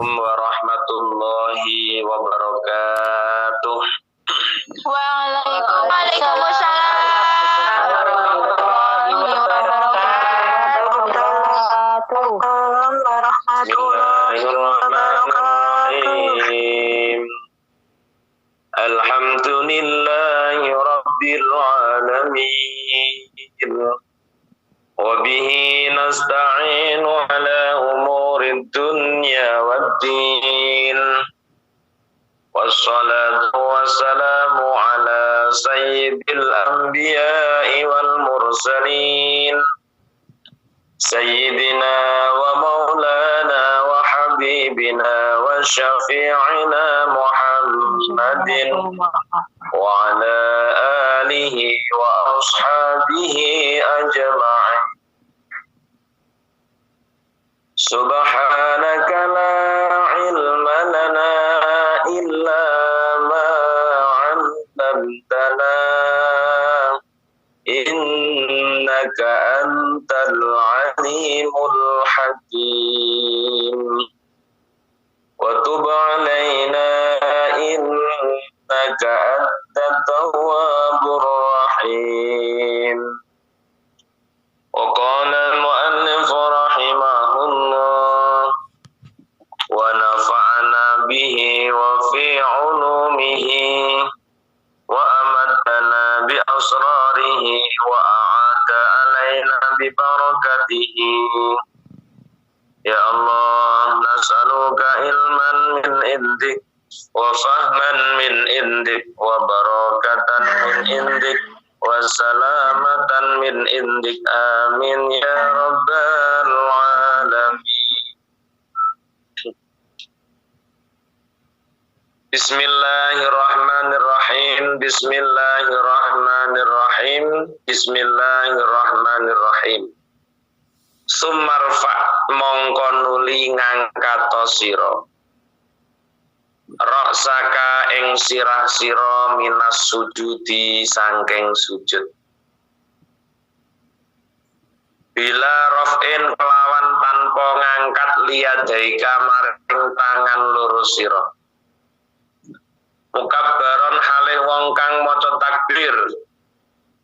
warahmatullahi wabarakatuh. Waalaikumsalam warahmatullahi wabarakatuh. Bismillahirrahmanirrahim. Alhamdulillahi rabbil alamin. وبه نستعين على أمور الدنيا والدين والصلاة والسلام على سيد الأنبياء والمرسلين سيدنا ومولانا وحبيبنا وشفيعنا محمد وعلى آله وأصحابه أجمعين. سبحانك لا علم لنا إلا ما علمتنا إنك أنت العليم الحكيم وتب علينا إنك أنت التواب الرحيم. وقال المؤلف رحمه الله ونفعنا به وفي علومه وأمدنا بأسراره وأعاد علينا ببركته. يا الله نسألك علما من عندك وفهما من عندك وبركة من عندك وسلامة من عندك آمين يا رب العالمين. Bismillahirrahmanirrahim. Bismillahirrahmanirrahim. Bismillahirrahmanirrahim. Sumarfa mongko nuli ngangkato sira Raksaka ing sirah sira minas sujudi sangking sujud. Bila raf'in kelawan tanpa ngangkat liyadaika maring tangan loro sira. Mukabbaron halih wong kang maca takbir.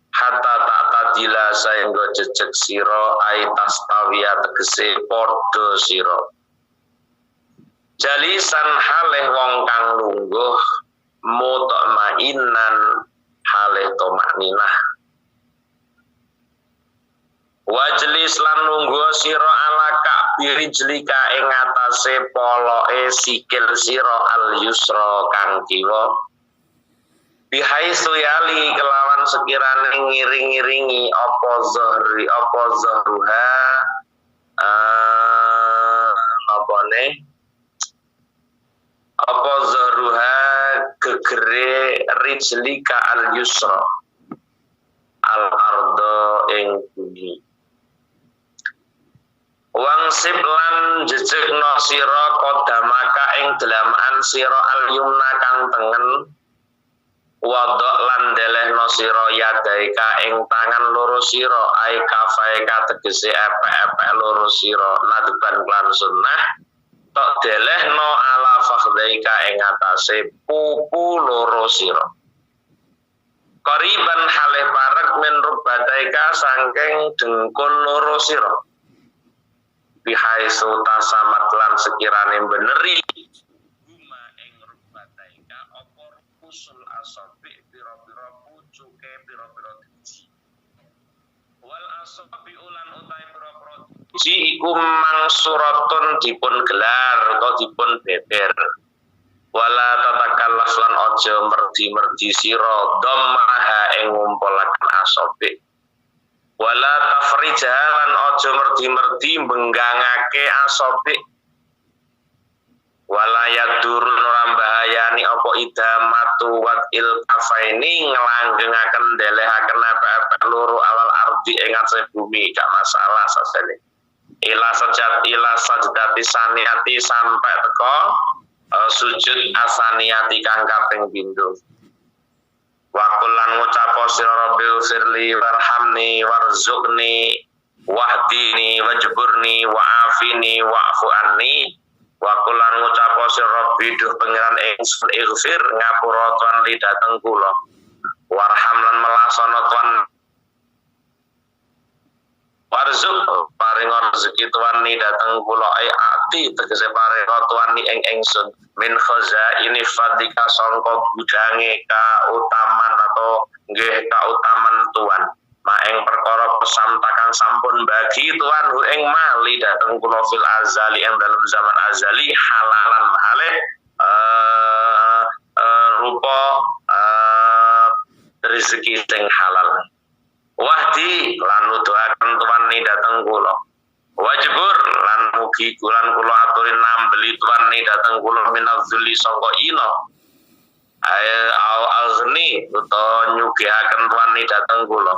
Hatta tak tadila saengga jejeg sira aitas tawiya tegese padha sira. Jalisan halih wong kang lungguh mutmainan halih tomakninah. Wajlis lan lungguh sira ala ka'biri jlika ing atase poloke sikil sira al yusra kang kiwa. Bihaisu yali kelawan sekirane ngiring-iringi apa zahruha apa zahruha gegere rijlika al yusra al ardo ing bumi. Wangsib lan jejegna sira kodamaka ing delamaan sira al yumna kang tengen. Wadok lan delehno sira yadaika ing tangan loro sira ai kafaika tegese epek-epek loro sira nadban klan sunnah tok delehno ala fakhdaika ing atase pupu loro sira. Qariban halih parek min rubataika sangking dengkul loro sira. Bihaisu tasamat lan sekirane beneri huma ing rubataika apa usul asabi pira-pira pucuke pira-pira diji. Wal asabi ulan utai pira-pira diji iku mangsuratun dipun gelar utawa dipun beber. Wala tatakallaf lan aja merdi-merdi sira dhammaha ing ngumpulaken asabi. Wala tafrijah lan aja merdi-merdi benggangake asabi. Wala yadur ora bahayani apa idamatu wat il kafaini ngelanggengaken delehaken apa-apa loro alal ardi ing atase bumi gak masalah sasene. Ila sajdati saniyati sampai teko sujud asaniyati kang kaping pindho. Wa kullan ngucapo sira rabbil firli warhamni warzuqni wahdini wajburni wa'afini wa'fu anni. Wa kullan Rabbi duh pangeran ingsun ighfir ngapura tuan li dateng kula warham lan melasono tuan warzuk paring rezeki tuan ni dateng kula ati tegese paring tuan ni ingsun min khazaini fadlika sangka gudange kautaman atau nggih kautaman tuan maeng perkara pesantakan sampun bagi tuan hu ing mali dateng kula fil azali yang dalam zaman azali halalan halal rupa rezeki sing halal wahdi lan nuduhaken tuan ni dateng kula wajibur lan mugi kulan kula aturin nambeli tuan ni dateng kula minadzuli sangka ina al azni utawa nyugihaken tuan ni dateng kula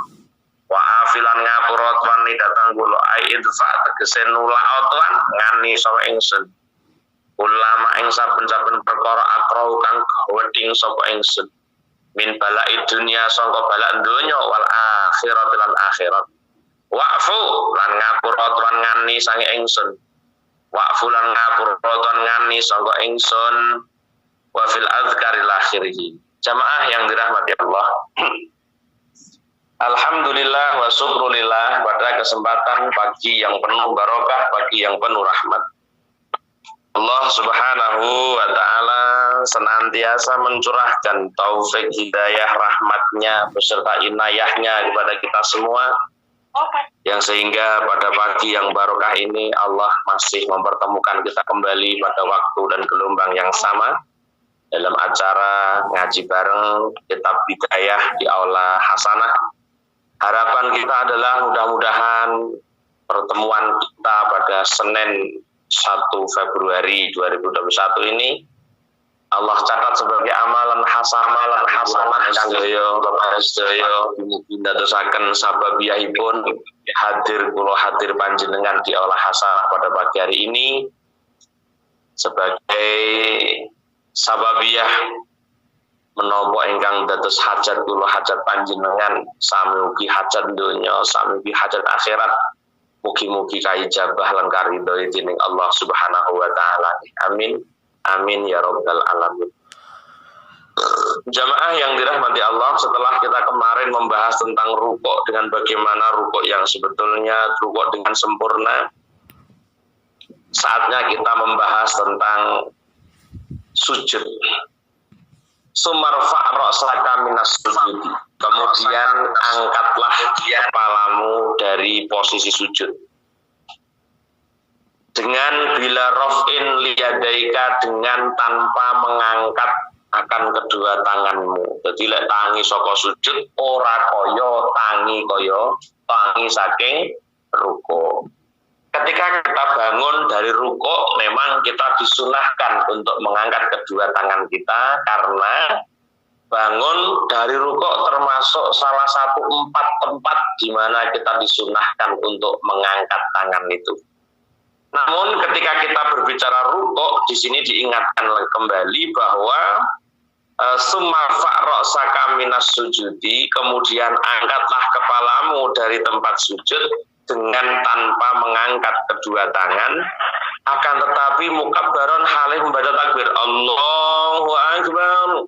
wa afilan ngapura tuan ni dateng kula ai idfa tegese nulak tuan ngani sapa ingsun ulama ing saben-saben perkara akrau kang weding sapa ingsun min balai dunia sangka balak donya wal akhirat lan akhirat wa'fu lan ngapura tuan ngani sange ingsun wa'fu lan ngapura tuan ngani sangka ingsun wa fil azkaril akhirih jamaah yang dirahmati Allah. Alhamdulillah wa syukrulillah pada kesempatan pagi yang penuh barokah, pagi yang penuh rahmat. Allah Subhanahu wa ta'ala senantiasa mencurahkan taufik hidayah rahmatnya beserta inayahnya kepada kita semua yang sehingga pada pagi yang barokah ini Allah masih mempertemukan kita kembali pada waktu dan gelombang yang sama dalam acara ngaji bareng kitab Bidayah di Aula Hasanah. Harapan kita adalah mudah-mudahan pertemuan kita pada Senin 1 Februari 2021 ini Allah catat sebagai amalan hasanah sedaya mugi ndadosaken sababiyahipun hadir panjenengan di Aula Hasanah pada pagi hari ini sebagai sababiyah menapa ingkang dados hajat kula hajat panjenengan sami ugi hajat donya sami ugi hajat akhirat mugi-mugi kaijabah lan karidho dening Allah Subhanahu wa taala. Amin. Amin ya rabbal alamin. Jamaah yang dirahmati Allah, setelah kita kemarin membahas tentang rukuk dengan bagaimana rukuk yang sebetulnya rukuk dengan sempurna, saatnya kita membahas tentang sujud. Sumarfa' ra'saka minas sujud. Kemudian angkatlah kepalamu dari posisi sujud. Dengan bila raf'in liyadaika dengan tanpa mengangkat akan kedua tanganmu. Jadi lek tangi saka sujud ora kaya tangi saking ruku. Ketika kita bangun dari ruku, memang kita disunahkan untuk mengangkat kedua tangan kita karena bangun dari ruku termasuk salah satu 4 tempat di mana kita disunahkan untuk mengangkat tangan itu. Namun ketika kita berbicara ruku, di sini diingatkan kembali bahwa summa fa'ra'saka minas sujudi, kemudian angkatlah kepalamu dari tempat sujud dengan tanpa mengangkat kedua tangan, akan tetapi mukabbaron halih membaca takbir Allahu Akbar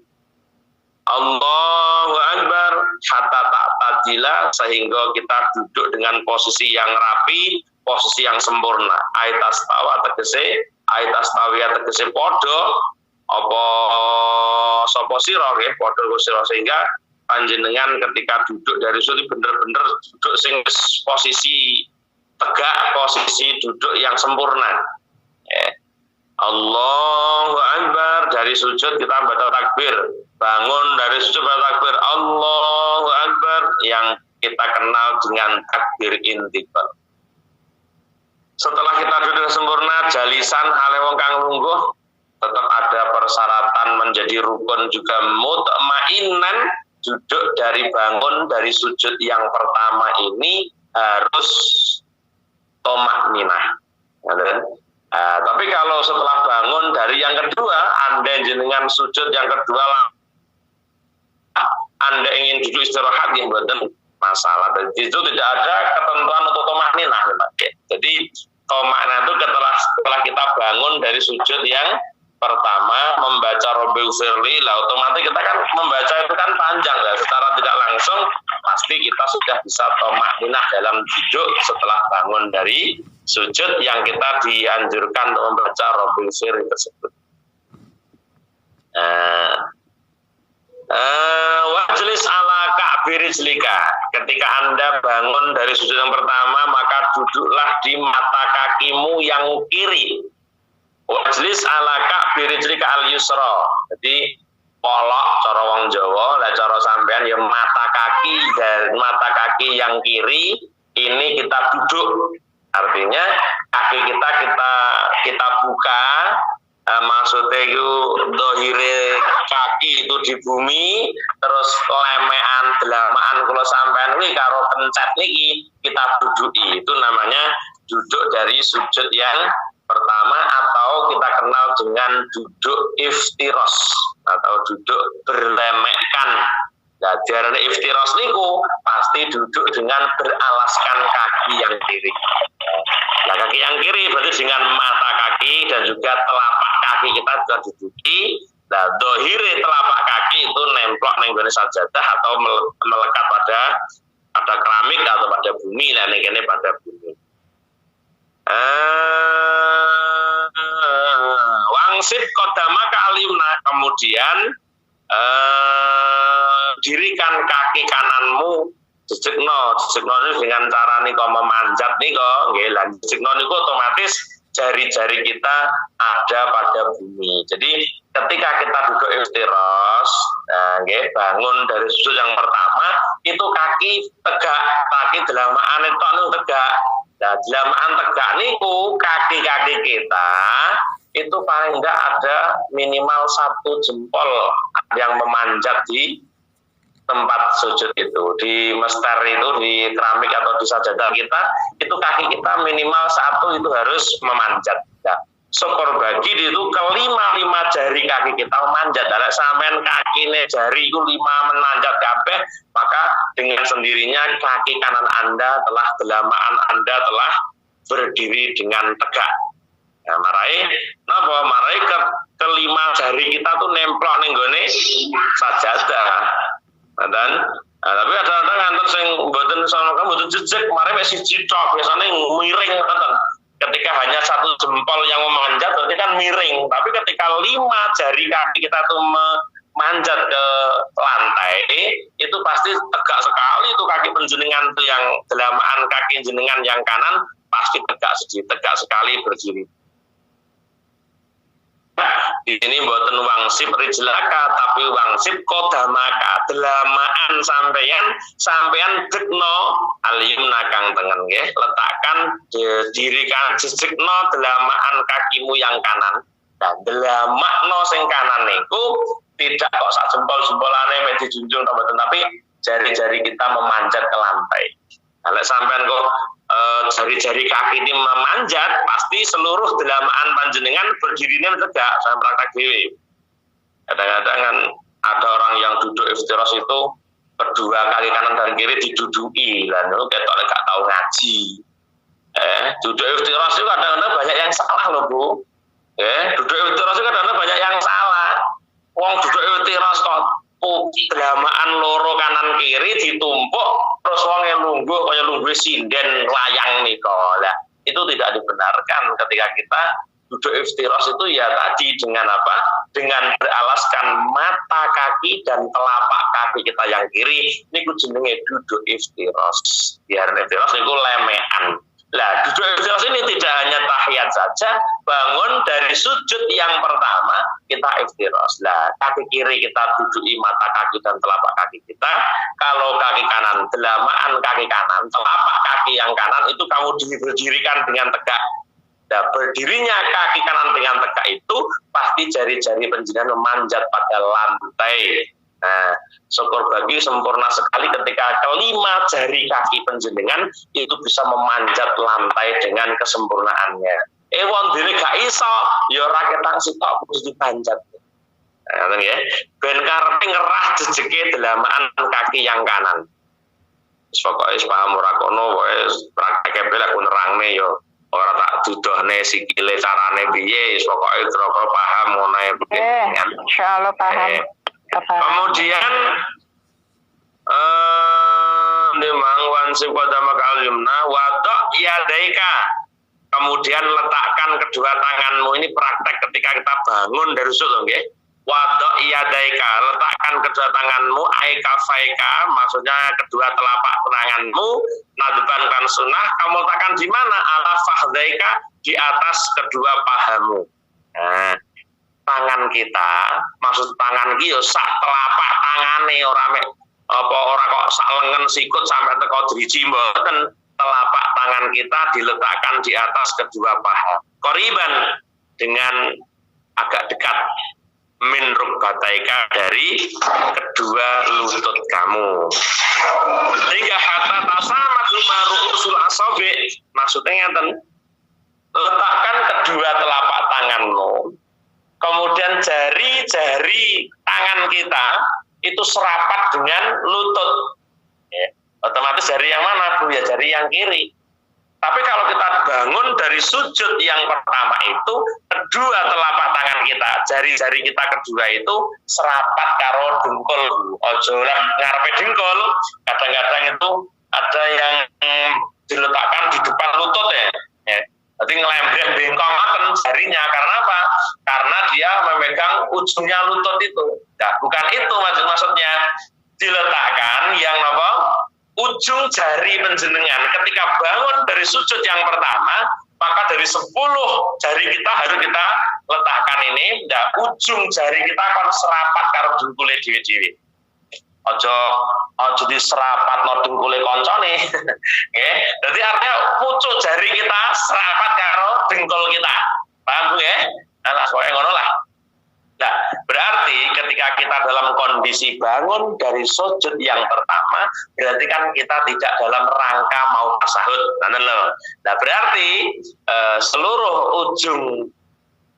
Allahu Akbar hatta ta'tadila, sehingga kita duduk dengan posisi yang rapi, posisi yang sempurna. Aitastawa tegese podo apa sapa sira nggih podo sira, sehingga panjenengan ketika duduk dari sujud bener-bener duduk sing posisi tegak, posisi duduk yang sempurna. Allahu Akbar, dari sujud kita baca takbir, bangun dari sujud baca takbir Allahu Akbar yang kita kenal dengan takbir intikal. Setelah kita duduk sempurna, jalisan hale wong kang lungguh, tetap ada persyaratan menjadi rukun juga mutmainan. Duduk dari bangun dari sujud yang pertama ini harus tomak ninah. Tapi kalau setelah bangun dari yang kedua, Anda jenengan sujud yang kedua, Anda ingin duduk istirahat, ya mboten masalah. Jadi itu tidak ada ketentuan untuk tomak ninah. Jadi tomak ninah itu setelah kita bangun dari sujud yang pertama membaca Robbil Firli, lah otomatis kita kan membaca itu kan panjang lah, secara tidak langsung pasti kita sudah bisa tomakninah dalam duduk setelah bangun dari sujud yang kita dianjurkan untuk membaca Robbil Firli tersebut. Wajlis ala ka'birijlika, ketika Anda bangun dari sujud yang pertama maka duduklah di mata kakimu yang kiri. Wajlis ala ka'birijlika al-yusra, jadi polok cara wong Jawa, lah cara sampean ya mata kaki dan mata kaki yang kiri ini kita duduk, artinya kaki kita buka. Maksudnya itu dohire kaki itu di bumi, terus lemean delamaan kalau sampean ini karo pencet niki kita duduki, itu namanya duduk dari sujud yang pertama, atau kita kenal dengan duduk iftiros atau duduk berlemekkan. Nah, diarani iftiros niku pasti duduk dengan beralaskan kaki yang kiri. Nah, kaki yang kiri berarti dengan mata kaki dan juga telapak kaki kita sudah duduki. Nah, dohire telapak kaki itu nemplok nenggone sajadah atau melekat pada keramik atau pada bumi. Nah, ini pada bumi. Wangsib kodama ka'alimna, kemudian dirikan kaki kananmu, jejekno itu dengan cara niko memanjat niko, nggih, lan jejekno niku otomatis jari-jari kita ada pada bumi. Jadi ketika kita duduk iftiros, nggih, bangun dari sujud yang pertama, itu kaki tegak, kaki delamaan itu tegak. Nah, delamaan tegak niku kaki-kaki kita itu paling enggak ada minimal 1 jempol yang memanjat di tempat sujud itu, di mester itu, di keramik atau di sajadah kita, itu kaki kita minimal 1 itu harus memanjat. Nah, syukur bagi itu kelima jari kaki kita memanjat. Dan sampean kakine jari itu 5 menanjat kabeh, maka dengan sendirinya kaki kanan Anda telah delamaan Anda telah berdiri dengan tegak. Nah, marai kelima jari kita tuh nemplok ning gone sajadah. Tapi ada nganten sing mboten sono kan mboten jejeg, mari wis siji tok, biasane miring ngoten. Ketika hanya 1 jempol yang memanjat berarti kan miring, tapi ketika 5 jari kaki kita tuh manjat ke lantai, itu pasti tegak sekali itu kaki penjenengan tuh, yang delamaan kaki jenengan yang kanan pasti tegak sekali berdiri. Di sini mboten wangsib rijlaka, tapi wangsib kodamaka, delamaan sampeyan dekno alyumna kang tengen nggih, letakkan dirikan jejekno delamaan kakimu yang kanan. Dan delamakno sing kanan niku tidak kok sak jempol-jempolane mek dijunjung tapi jari-jari kita memanjat ke lantai. Kalau sampean kok jari-jari kaki ini memanjat, pasti seluruh delamaan panjenengan berdirinya tegak. Saya praktek dewe. Kadang-kadang kan ada orang yang duduk iftiros itu kedua kaki kanan dan kiri diduduki, dan itu ketok gak tahu ngaji. Duduk iftiros itu kadang-kadang banyak yang salah loh Bu. Duduk iftiros itu kadang-kadang banyak yang salah. Wong duduk iftiros kok delamaan loro kanan kiri ditumpuk, terus wong yang lungguh kaya lungguh sinden layang nika. Lah, itu tidak dibenarkan ketika kita duduk iftiros itu ya tadi dengan apa? Dengan beralaskan mata kaki dan telapak kaki kita yang kiri. Niku jenenge duduk iftiros. Biar iftiros niku lemean. Lah, duduk iftiros ini tidak hanya tahiyat saja, bangun dari sujud yang pertama kita iftiros. Lah, kaki kiri kita duduki mata kaki dan telapak kaki kita. Kalau kaki kanan, delamaan kaki kanan, telapak kaki yang kanan itu kamu berdirikan dengan tegak. Nah, berdirinya kaki kanan dengan tegak itu pasti jari-jari penjenengan memanjat pada lantai. Nah, syukur bagi sempurna sekali ketika kelima jari kaki penjenengan itu bisa memanjat lantai dengan kesempurnaannya. Wong dene gak iso, ya ora ketang sitok mesti dipanjat. Nah, ya. Ben karepe ngerah jejeke delamaan kaki yang kanan. Wis pokoke paham ora kono wae praktek bel aku nerangne yo. ora tak dudohne sikile carane piye pokoke kira-kira paham ngono ae. Insyaallah paham. Kemudian limang wansi pada makal yumna wadok yadaika, kemudian letakkan kedua tanganmu. Ini praktek ketika kita bangun dari sujud, nggih. Wadok yadaika, letakkan kedua tanganmu, aika faika, maksudnya kedua telapak tanganmu, nadban kan sunnah, kamu letakkan di mana? Ala fahdhaika, di atas kedua pahamu. Nah, tangan kita, maksud tangan ki yo sak telapak tangane, ora kok sak lengan sikut sampai teko driji, mboten. Telapak tangan kita diletakkan di atas kedua paha. Qoriban, dengan agak dekat, min rukbataika, dari kedua lutut kamu. Sehingga hatta tasamat ru'usul asabi, maksudnya ngeten, letakkan kedua telapak tanganmu, kemudian jari-jari tangan kita itu serapat dengan lutut. Ya, otomatis jari yang mana, Bu? Ya jari yang kiri. Tapi kalau kita bangun dari sujud yang pertama itu, kedua telapak tangan kita, jari-jari kita kedua itu serapat karo dengkul. Ojo lah ngarepe dengkul. Kadang-kadang itu ada yang diletakkan di depan lutut ya. Jadi ngelembek bengkong jarinya, karena apa? Karena dia memegang ujungnya lutut itu. Nah, bukan itu maksudnya. Diletakkan yang apa? Ujung jari penjenengan. Ketika bangun dari sujud yang pertama, maka dari 10 jari kita harus kita letakkan ini. Nah, ujung jari kita akan serapat karo dengkule dhewe-dhewe. Ojo diserapat no dengkule koncone. Nggih. Dadi artinya pucuk jari kita serapat karo dengkul kita. Paham nggih? Nah, koyo ngono lah. Nah, berarti ketika kita dalam kondisi bangun dari sujud yang pertama, berarti kan kita tidak dalam rangka mau tasyahud. Nah, berarti seluruh ujung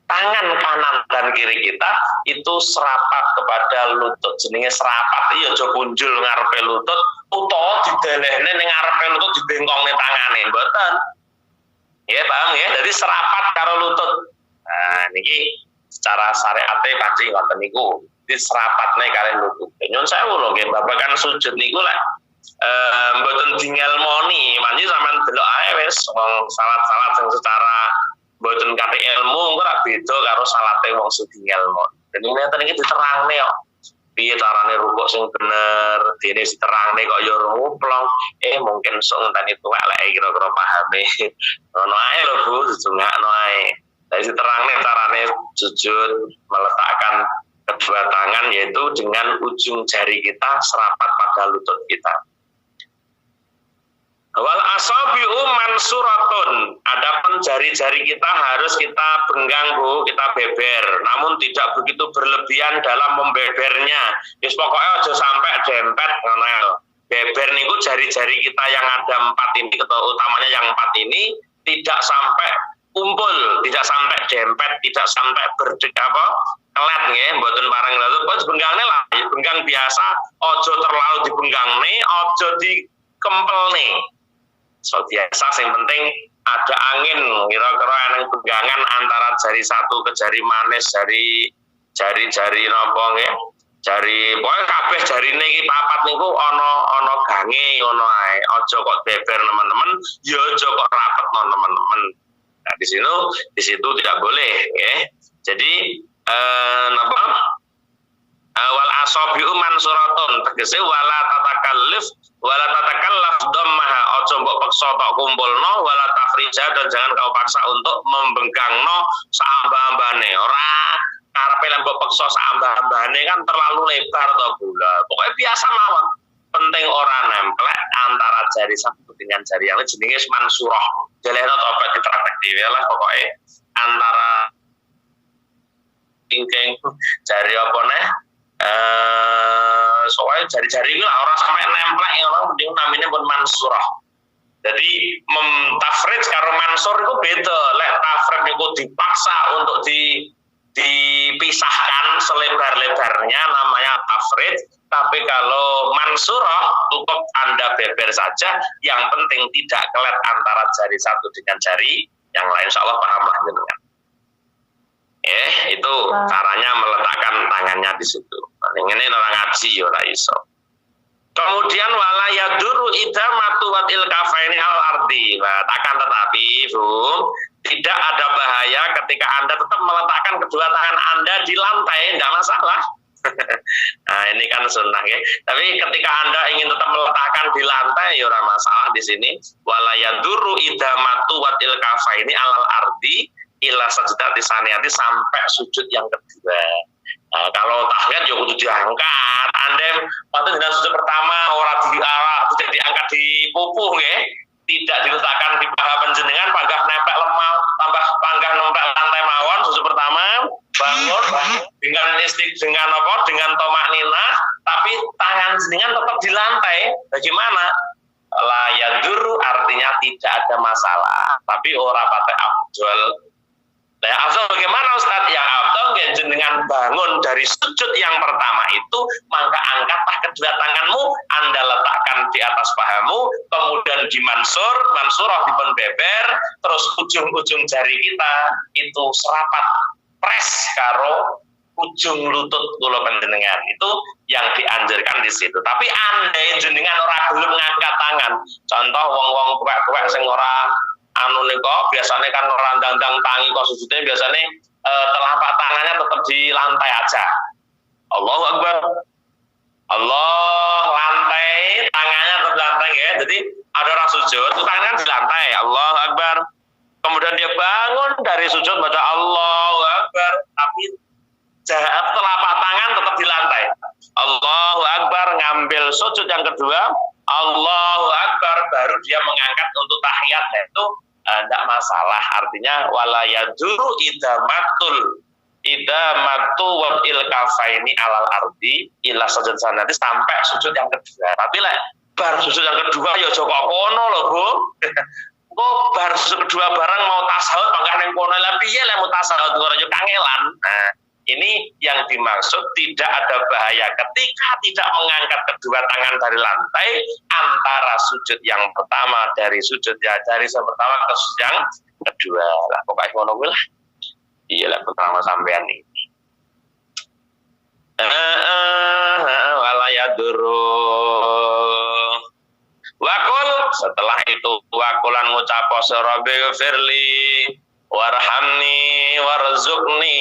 tangan kanan dan kiri kita itu serapat kepada lutut. Jenenge serapat iki aja kunjul ngarepe lutut utawa didelehne ning ngarepe lutut dibengkongne tangane, mboten. Ya, paham ya? Jadi serapat karo lutut. Nah, niki secara syariate pasti ngoten niku. Di serapatne karo lutut. Nyun sewu lho nggih, babagan sujud niku lek mboten dingelmoni, manji sampean delok ae wis wong salat-salat sing secara mboten kate ilmu ora beda karo salate wong sing ilmu. Dene ngeten iki diterangne kok. Piye carane rukuk sing bener, dene diterangne kok ya rumplong. Mungkin sok ngenteni tuwek lek kira-kira pahame. Ngono ae lho Bu, didongakno ae. Dari diterangne carane sujud, meletakkan kedua tangan yaitu dengan ujung jari kita serapat pada lutut kita. Wal asabi'u mansuratun, adapun jari-jari kita harus kita benggang Bu, kita beber, namun tidak begitu berlebihan dalam membebernya. Wis pokoknya aja sampai dempet ngono. Beber niku jari-jari kita yang ada 4 ini, utamanya yang 4 ini tidak sampai kumpul, tidak sampai dempet, tidak sampai kelet nggih, mboten pareng lha benggangne lah, benggang biasa, aja terlalu dibenggangne, aja dikempelne. So biasa yang penting ada angin kira-kira eneng penggangan antara jari satu ke jari manis, jari napa nggih, jari pokoknya kabeh jarine iki papat niku ana gange ngono ae. Aja kok beber teman-teman, ya aja kok rapet teman-teman. Nah di situ tidak boleh nggih. Jadi napa wal asabi'u mansuratun, tegese wala tatakallaf dhammaha, aja mbok paksa tok kumpulno, wala tafrija, dan jangan kau paksa untuk membenggangno saambah-ambane. Ora karepe lek mbok paksa saambah-ambane kan terlalu lebar to gula. Pokoknya biasa mawon. Penting ora nemplek antara jari satu dengan jari yang lain, jenenge mansurah. Jalehna to apa dipraktek dhewe lah pokoknya antara tingking jari apa neh soalnya jari-jari itu orang sampai nemplek ya orang penting namanya pun mansurah. Jadi tafrid karo mansur itu beda. Lek tafrid itu dipaksa untuk dipisahkan selebar-lebarnya namanya tafrid. Tapi kalau mansurah cukup Anda beber saja, yang penting tidak kelet antara jari satu dengan jari Yang lain insya Allah paham lah jenengan. Itu caranya meletakkan tangannya di situ. Ini orang ngaji ya ora iso. Kemudian wala yaduru idamatu watil kafaini al ardi. Nah, akan tetapi, tidak ada bahaya ketika Anda tetap meletakkan kedua tangan Anda di lantai, enggak masalah. Nah, ini kan sunnah ya. Tapi ketika Anda ingin tetap meletakkan di lantai, ya ora masalah di sini. Wala yaduru idamatu watil kafaini alal ardi ila sajdati saniyati sampai sujud yang kedua. Nah, kalau tahiyat ya kudu diangkat. Anda waktu dengan sujud pertama orang tidak diangkat di pupuh nggih. Tidak diletakkan di paha panjenengan, panggah nempel lemah, tambah panggah nempel lantai mawon sujud pertama, bangun dengan apa? Dengan tomak ninah, tapi tangan jenengan tetap di lantai. Bagaimana? La yaduru artinya tidak ada masalah, tapi ora pakai afdol. Nah, afdol bagaimana Ustaz? Yang afdol jenengan bangun dari sujud yang pertama itu, maka angkatlah kedua tanganmu, Anda letakkan di atas pahamu, kemudian mansurah dipun beber, terus ujung-ujung jari kita itu serapat pres karo ujung lutut kula panjenengan. Itu yang dianjurkan di situ. Tapi andai jenengan ora gelem ngangkat tangan, contoh wong-wong kuwek-kuwek sing ora anu nika biasanya kan randang-dang tangi kok sujudnya biasanya telapak tangannya tetap di lantai aja. Allahu Akbar. Allah lantai, tangannya tetap di lantai ya. Jadi ada orang sujud, itu tangannya di lantai. Allahu Akbar. Kemudian dia bangun dari sujud baca Allahu Akbar, tapi telapak tangan tetap di lantai. Allahu Akbar, ngambil sujud yang kedua, Allahu Akbar, baru dia mengangkat untuk tahiyat. Itu tidak masalah. Artinya wala yaduru idamatu wa il kafaini alal ardi ila sajud sanati sampai sujud yang kedua. Tapi lah bar sujud yang kedua ya aja kok kono lho, Bu. Kok bar sujud kedua barang mau tasawuf mangkane kono lah piye lek mau tasawuf ora yo kangelan. Nah, ini yang dimaksud tidak ada bahaya ketika tidak mengangkat kedua tangan dari lantai antara sujud yang pertama dari sujud ya dari yang pertama ke sujud yang kedua. Lah pokoknya ngono kuwi lah. Iyalah pertama sampean ini. Wala yaduru. Wakul setelah itu wakulan ngucap Rabbi firli warhamni warzuqni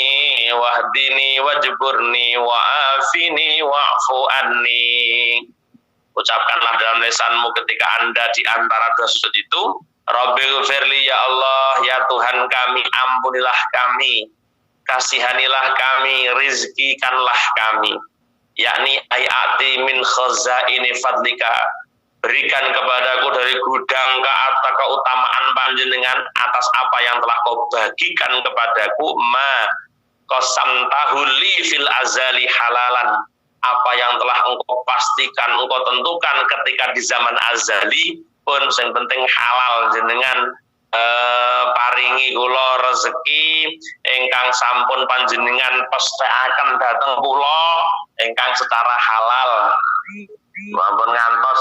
wahdini wajburni wa'afini wa'fu anni. Ucapkanlah dalam lisanmu ketika Anda di antara dua sujud itu, Rabbil firli ya Allah, ya Tuhan kami, ampunilah kami, kasihanilah kami, rizkikanlah kami, yakni ayati min khazaini fadlika, berikan kepadaku dari gudang keutamaan panjenengan atas apa yang telah kau bagikan kepadaku, ma qasamtahu li fil azali halalan, apa yang telah engkau pastikan, engkau tentukan ketika di zaman azali pun yang penting halal jenengan paringi kula rezeki ingkang sampun panjenengan pestakaken dhateng kula ingkang secara halal. Ampun ngantos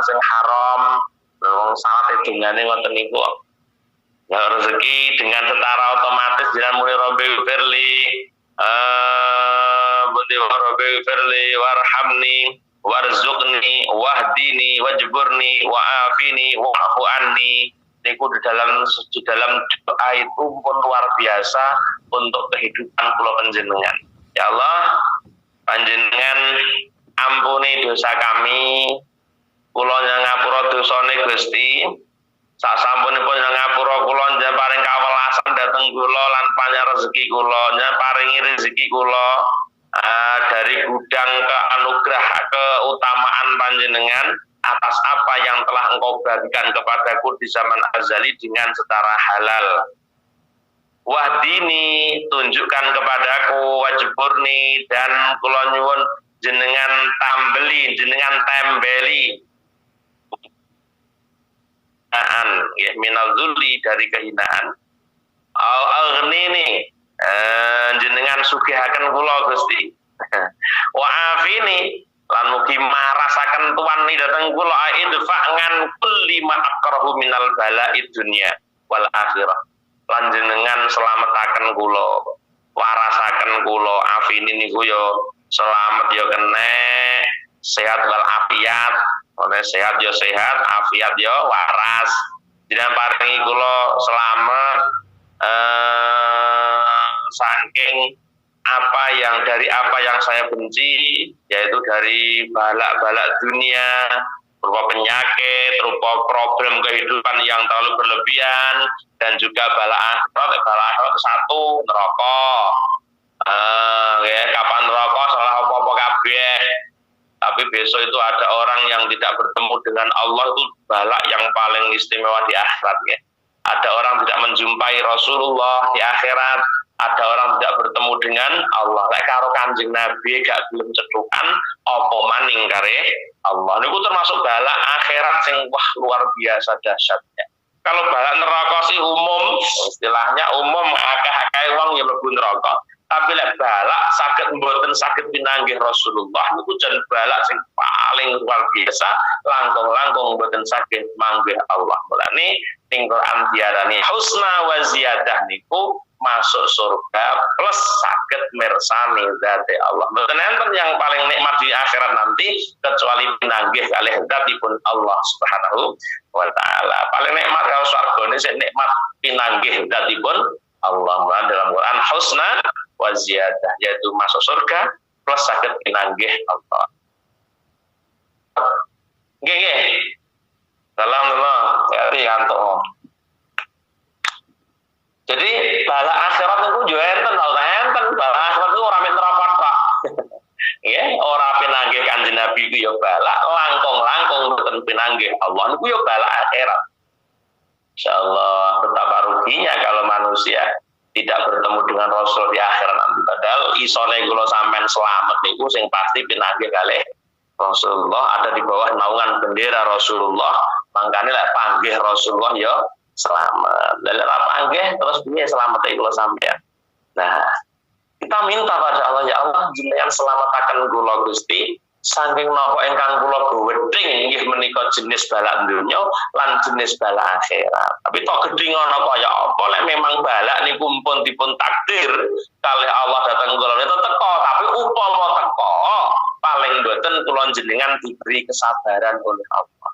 sing haram, wong salat dungane ngoten niku. Ya rezeki dengan secara otomatis jenengan muni Rabbi firli Rabbi firli warhamni warzuqni wahdini wajburni wa'afini wa'fu anni. Niku di dalam doa itu pun luar biasa untuk kehidupan kula panjenengan. Ya Allah, panjenengan ampuni dosa kami, kula nyangapura dosane Gusti. Sak sampunipun nyangapura kula njen paring kawelasan dhateng kula lan panjang rezeki kula, njen paringi rezeki kula dari gudang keanugerah keutamaan panjenengan atas apa yang telah engkau bagikan kepadaku di zaman azali dengan secara halal. Wahdini, tunjukkan kepadaku, wajburni, dan kula nyuwun jenengan tembeli minal dzulli, dari kehinaan. Aghnini, jenengan sugihaken kula Gusti. Wa afini, lan mugi badhe marasaken tuan dhateng kula idfa ngan kulli ma akrahu minal bala'i dunya wal akhirah. Lan jenengan selametaken kula, warasaken kula afini niku yo selamat yo kene, sehat wal afiat. Oleh sehat yo sehat, afiat yo waras. Jenengan paringi kula selamat saking apa yang saya benci, yaitu dari balak-balak dunia, berupa penyakit, berupa problem kehidupan yang terlalu berlebihan, dan juga balak akhirat satu neraka. Kapan neraka salah apa-apa kabeh. Tapi besok itu ada orang yang tidak bertemu dengan Allah, itu balak yang paling istimewa di akhirat ya. Ada orang tidak menjumpai Rasulullah di akhirat, ada orang tidak bertemu dengan Allah. Lek karo Kanjeng Nabi gak belum cetukan apa maning kare Allah. Niku termasuk balak akhirat sing wah luar biasa dahsyatnya. Kalau balak neraka sih umum, istilahnya umum, akeh-akeh wong yang mlebu neraka. Tapi lek balak saged mboten saged pinanggih Rasulullah niku jan balak sing paling luar biasa, langkung-langkung mboten saged manggih Allah. Mulane ning Quran diarani husna wa ziyadah niku masuk surga plus saged mirsani zate Allah. Mboten enten yang paling nikmat di akhirat nanti kecuali pinanggih kalih zatipun Allah Subhanahu wa taala. Paling nikmat kalau swargane sing nikmat pinanggih zatipun Allah. Dalam Quran husna wa ziyadah, yaitu masuk surga plus saged pinanggih Allah. Nggih. Alhamdulillah, ya kantuk. Jadi balak akhirat itu yo enten balak akhirat itu ora men neraka tok. Nggih, ora pinanggih Kanjeng Nabi ku yo balak, langkung-langkung mboten pinanggih Allah niku yo balak akhirat. Insyaallah betapa ruginya kalau manusia tidak bertemu dengan Rasul di akhirat nanti. Padahal isone kula sampean selamat niku sing pasti pinanggih kalih Rasulullah, ada di bawah naungan bendera Rasulullah, mangkane lek panggih Rasulullah ya selamat. Lek ora panggih terus piye selamat kula sampean. Nah, kita minta pada Allah, ya Allah jenengan selamataken kula Gusti saking napa ingkang kula gedeng inggih menika jenis balak dunya lan jenis balak akhirat. Tapi tok gedhe ngono kaya apa lek memang balak niku pun dipun takdir kalih Allah dateng kula niku teko, tapi upama teko paling mboten kula jenengan diberi kesabaran oleh Allah.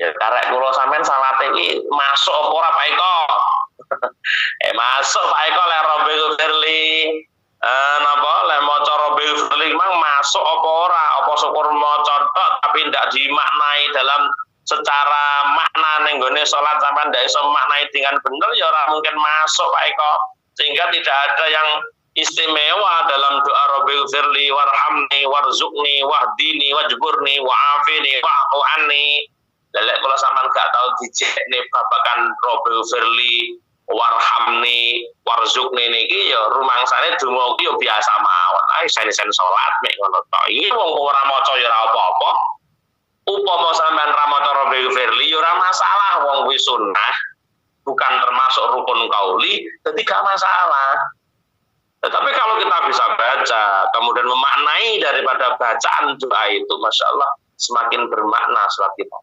Ya karek kula sampean salate iki masuk apa ora Pak Eko? Masuk Pak Eko lek Robbil Firli napa lek maca Robbil Firli mang masuk apa ora? Apa syukur maca tok tapi ndak dimaknai dalam secara makna ning gone salat sampean ndak iso maknai dengan bener ya ora mungkin masuk Pak Eko. Sehingga tidak ada yang istimewa dalam doa Robbil Firli warhamni warzuqni wahdini wajburni wa'afini wa'fu anni. Lelek kula sampean gak tau dijekne babakan Robbil Firli warhamni warzuqni niki ya rumangsane donga iki ya biasa mawon. Sen salat mek ngono tok. Iki wong ora maca ya ora apa-apa. Upama sampean ra maca Robbil Firli ya ora masalah, wong kuwi sunnah, bukan termasuk rukun kauli, jadi gak masalah. Tetapi kalau kita bisa baca, kemudian memaknai daripada bacaan doa itu, Masya Allah, semakin bermakna salat kita.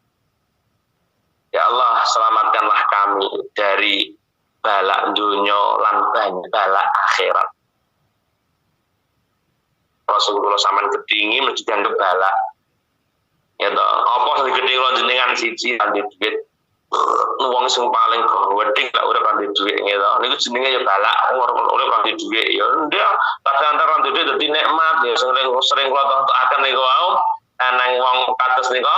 Ya Allah, selamatkanlah kami dari balak dunya lan balak akhirat. Rasulullah sampean gedingi mesti dianggap balak. Ya toh, apa sing gedhe kula jenengan siji kanthi duit. Wong sing paling gedhe lek urip kanthi duit gitu. Niku jenenge ya balak, urip kanthi duit ya. Dia kadang-kadang kanthi duit dadi nikmat ya sering kula tontonaken niku wau. Nang wong kados niku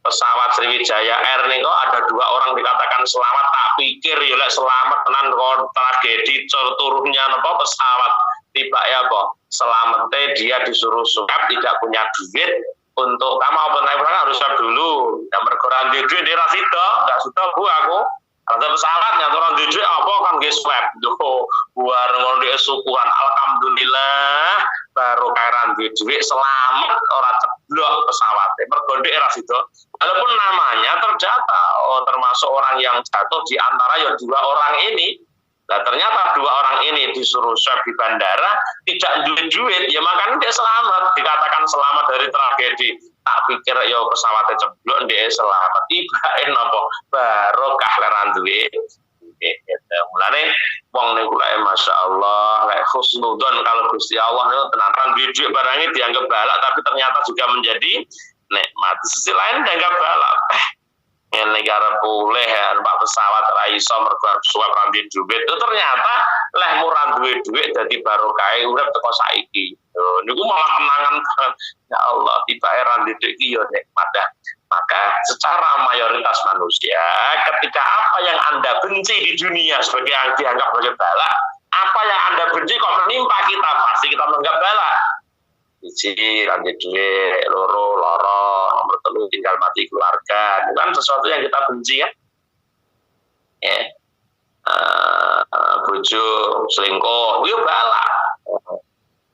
pesawat Sriwijaya Air niku ada 2 orang dikatakan selamat, tak pikir ya lek selamat tenan kok tragedi turunnya napa pesawat tiba ya apa selamatnya dia disuruh swab tidak punya duit untuk kamu apa naik harus swab dulu ya mergoran duit dia rasida enggak sudah bu aku ada pesawat yang turun duit apa kan ge swab doh buar ngono di syukuran alhamdulillah baru kairan duit selamat orang ceblok pesawatnya mergo duit rasida walaupun namanya terdata termasuk orang yang jatuh di antara ya 2 orang ini. Nah ternyata 2 orang ini disuruh swab di bandara, tidak duit, ya makanya dia selamat, dikatakan selamat dari tragedi. Tak pikir ya pesawatnya ceblok dia selamat, ibaen apa barokah leran duit. Mulane wong niku lek masyaallah lek husnudzon kalau Gusti Allah niku tenanan duit barang ini dianggap balak tapi ternyata juga menjadi nikmat. Sisi lain dianggap balak. Yang negara boleh ya Pak pesawat ra iso mergo suap rambi duit itu ternyata leh murah duit dadi barokah urip teko saiki. Niku malah kenangan banget. Ya Allah, tibae rambi duit iki yo nikmat dah. Maka secara mayoritas manusia ketika apa yang Anda benci di dunia sebagai yang dianggap sebagai balak, apa yang Anda benci kok menimpa kita, pasti kita menganggap balak. Biji, lanjut duit, loro, nomor 3 tinggal mati keluarga. Itu kan sesuatu yang kita benci kan? Ya. Bojo, selingkuh, itu balak.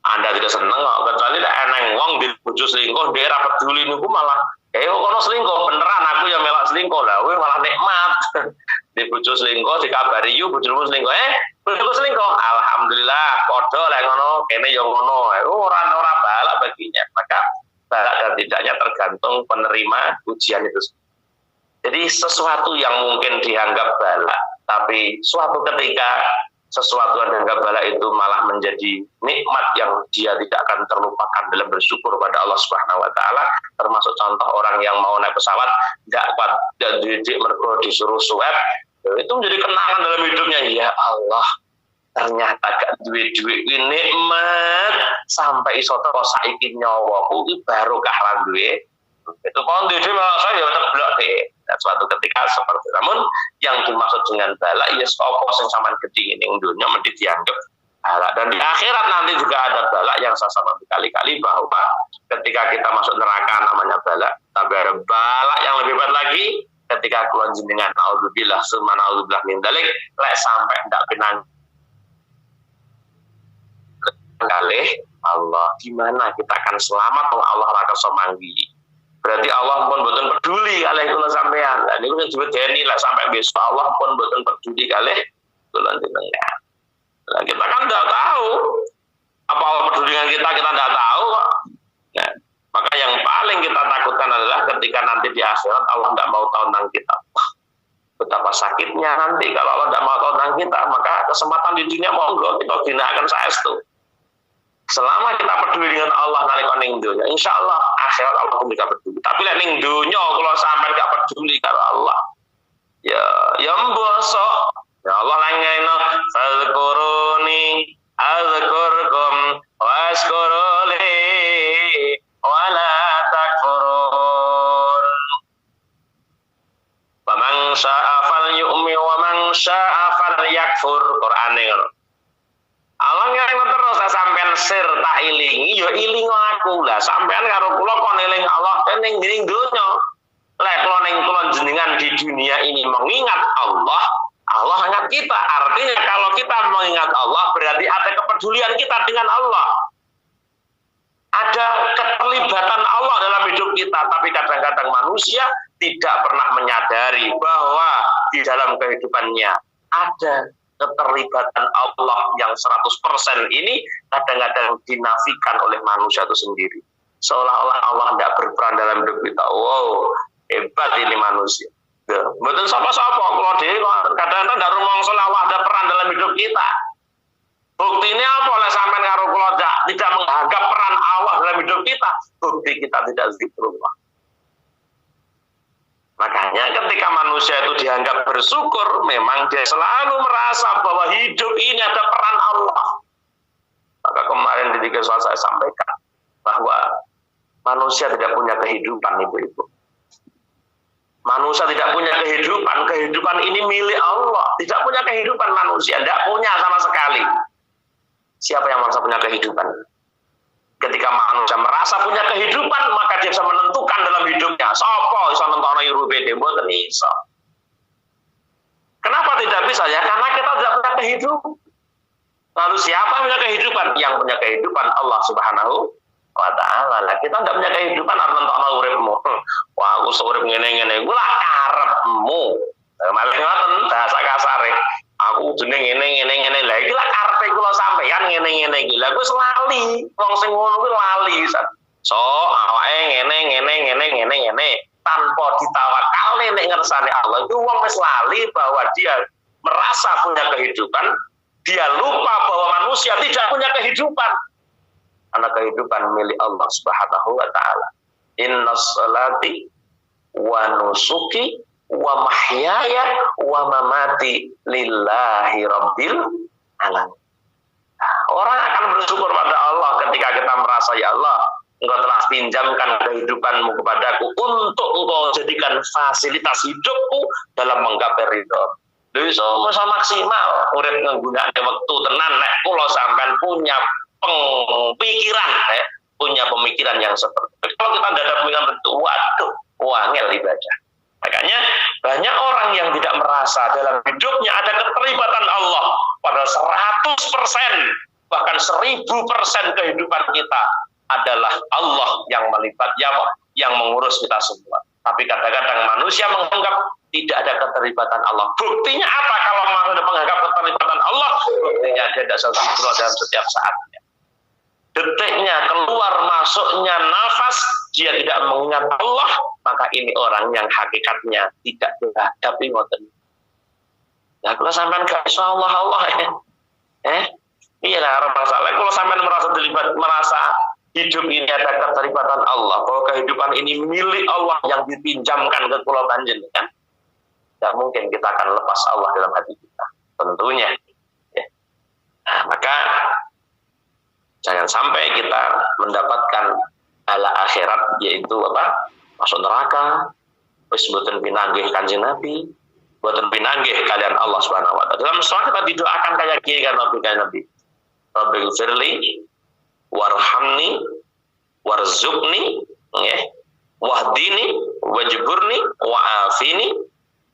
Anda tidak seneng kok, kecuali eneng wong di bojo selingkuh, dia rapat peduli niku malah kono selingkuh, beneran aku yang melak selingkuh lah, malah nikmat. Di bojo selingkuh dikabari yu bojomu selingkuh, bojoku selingkuh, alhamdulillah, padha lek ngono, kene yo ngono. Ora balak baginya. Maka balak dan tidaknya tergantung penerima ujian itu. Jadi sesuatu yang mungkin dianggap balak, tapi suatu ketika sesuatu yang dianggap balak itu malah menjadi nikmat yang dia tidak akan terlupakan dalam bersyukur pada Allah Subhanahu wa taala. Termasuk contoh orang yang mau naik pesawat tidak kuat dan duit mergo disuruh swab, itu menjadi kenangan dalam hidupnya. Ya Allah, ternyata gak duit-duit ini nikmat sampai iso teko saiki nyawaku iki barokah lan duit. Itu kon duit malah saya teblok deh. Dan suatu ketika seperti namun yang dimaksud dengan balak ya sapa sing sampean gedhi ning dunya mesti dianggap balak, dan di akhirat nanti juga ada balak yang saya sama berkali-kali bahwa ketika kita masuk neraka namanya balak, tapi ada balak yang lebih berat lagi ketika keluar jenengan naudzubillah summa naudzubillah min dzalik lek sampai ndak pinang kalih Allah, gimana kita akan selamat kalau Allah ora kersa manggi. Berarti Allah pun boten peduli kalih kula sampean. Lah niku sing diwedeni lek sampai besok Allah pun boten peduli kalih kula jenengan. Lah kita kan enggak tahu apa Allah peduli dengan kita enggak tahu kok. Nah, maka yang paling kita takutkan adalah ketika nanti di akhirat Allah enggak mau tahu tentang kita. Betapa sakitnya nanti kalau Allah enggak mau tahu tentang kita, maka kesempatan di dunia monggo kita gunakan saestu. Selama kita peduli dengan Allah nalika ning donya, insyaallah akhirat Allah pun juga peduli. Tapi lek ning donya kula sampean gak peduli karo Allah, ya mbosok. Ya Allah langene fadzkuruni azkurkum washkuruli wala takfurun. Faman syaa'a falyu'min wa man syaa'a falyakfur. Qur'ane ngono. Allah ngeling terus sampean sir tak ilingi ya iling aku lah sampean karo kula kon eling Allah ning donya. Lek kula ning kula jenengan di dunia ini mengingat Allah, Allah ingat kita. Artinya kalau kita mengingat Allah berarti ada kepedulian kita dengan Allah. Ada keterlibatan Allah dalam hidup kita, tapi kadang-kadang manusia tidak pernah menyadari bahwa di dalam kehidupannya ada keterlibatan Allah yang 100% ini kadang-kadang dinafikan oleh manusia itu sendiri. Seolah-olah Allah tidak berperan dalam hidup kita. Wow, hebat ini manusia. Betul sapa-sapa kalau dia kadang-kadang tidak rumangsa Allah ada peran dalam hidup kita. Buktinya apa oleh sampean karo kula tidak menganggap peran Allah dalam hidup kita. Bukti kita tidak zikrullah. Makanya ketika manusia itu dianggap bersyukur, memang dia selalu merasa bahwa hidup ini ada peran Allah. Maka kemarin ketika saya sampaikan bahwa manusia tidak punya kehidupan, ibu-ibu. Manusia tidak punya kehidupan ini milik Allah. Tidak punya kehidupan manusia, tidak punya sama sekali. Siapa yang merasa punya kehidupan? Ketika manusia merasa punya kehidupan, maka dia bisa menentukan dalam hidupnya. Sopo iso nentokno uripe dhewe mboten iso. Kenapa tidak bisa ya? Karena kita tidak punya kehidupan. Lalu siapa yang punya kehidupan? Yang punya kehidupan Allah Subhanahu wa taala. Lah kita tidak punya kehidupan arep nentokno uripmu. Wah, aku urip ngene-ngene, iku lah karepmu. Malah ngoten bahasa kasare. Aku jeneng ngene-ngene lah iki lah karepe kula kula sampeyan ngene-ngene iki. Lah wis lali, wong sing ngono kuwi lali. So, awake ngene tanpa ditawakal nek ngersane Allah itu wong wis lali bahwa dia merasa punya kehidupan, dia lupa bahwa manusia tidak punya kehidupan. Karena kehidupan milik Allah Subhanahu wa taala. Innas salati wa nusuki wa mahyaya wa mamati lillahi rabbil alamin. Orang akan bersyukur pada Allah ketika kita merasa, ya Allah, Engkau telah pinjamkan kehidupanmu kepadaku untuk Engkau jadikan fasilitas hidupku dalam menggapai ridho. Jadi masa maksimal urip nggunakake wektu tenan nek kula sampean punya pemikiran punya pemikiran yang seperti itu. Kalau kita tidak ada pemikiran itu, waduh, wangel ibadah. Makanya banyak orang yang tidak merasa dalam hidupnya ada keterlibatan Allah pada 100%, bahkan 1000% kehidupan kita adalah Allah yang melibat, yang mengurus kita semua. Tapi kadang-kadang manusia menganggap tidak ada keterlibatan Allah. Buktinya apa kalau manusia menganggap keterlibatan Allah? Buktinya dia tidak sempurna dalam setiap saatnya. Detiknya, keluar masuknya nafas, dia tidak mengingat Allah, maka ini orang yang hakikatnya tidak berhadapi ngoten. Nah, kalau sampean gak iso Allah iya lah masalah. Kalau sampean merasa terlibat, merasa hidup ini ada keterlibatan Allah, bahwa kehidupan ini milik Allah yang dipinjamkan ke kula panjenengan, tidak mungkin kita akan lepas Allah dalam hati kita, tentunya. Ya. Nah, maka jangan sampai kita mendapatkan bala akhirat, yaitu apa? Masuk neraka. Wis mboten pinanggih Kanjeng Nabi, mboten pinanggih kalian Allah Subhanahu wa taala. Dalam sholat kita didoakan kayak gini kan Nabi. Rabbil firli warhamni warzuqni wahdini wajburni wa'afini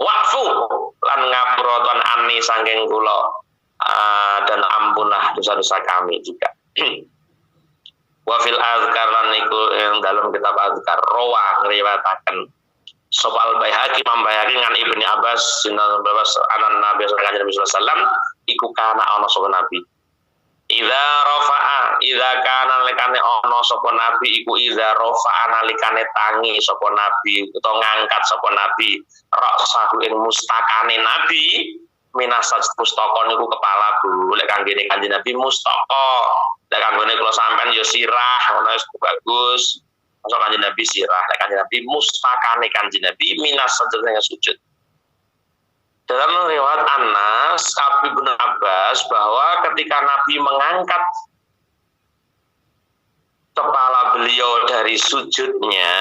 wa'fu lan ngapuroton ani sangking kula dan ampunlah dosa-dosa kami juga. Wa fil azkar lan iku yang dalam kitab azkar rawa ngriwataken sapa al-Baihaqi Baihaqi ngan Ibnu Abbas sinan Abbas anan Nabi sallallahu alaihi wasallam iku kana ana sapa nabi idza kana likane ana sapa nabi iku idza rafa'a nalikane tangi sapa nabi utawa ngangkat sapa nabi ra'sahu ing mustakane nabi minasaj pustaka niku kepala Bu lek kanggene Kanjeng Nabi mustaka lek kanggone kula sampean ya sirah ngono wis bagus masa Kanjeng Nabi sirah lek Kanjeng Nabi mustakane Kanjeng Nabi minasaj sujud. Dalam riwayat Anas Ibnu Abbas bahwa ketika Nabi mengangkat kepala beliau dari sujudnya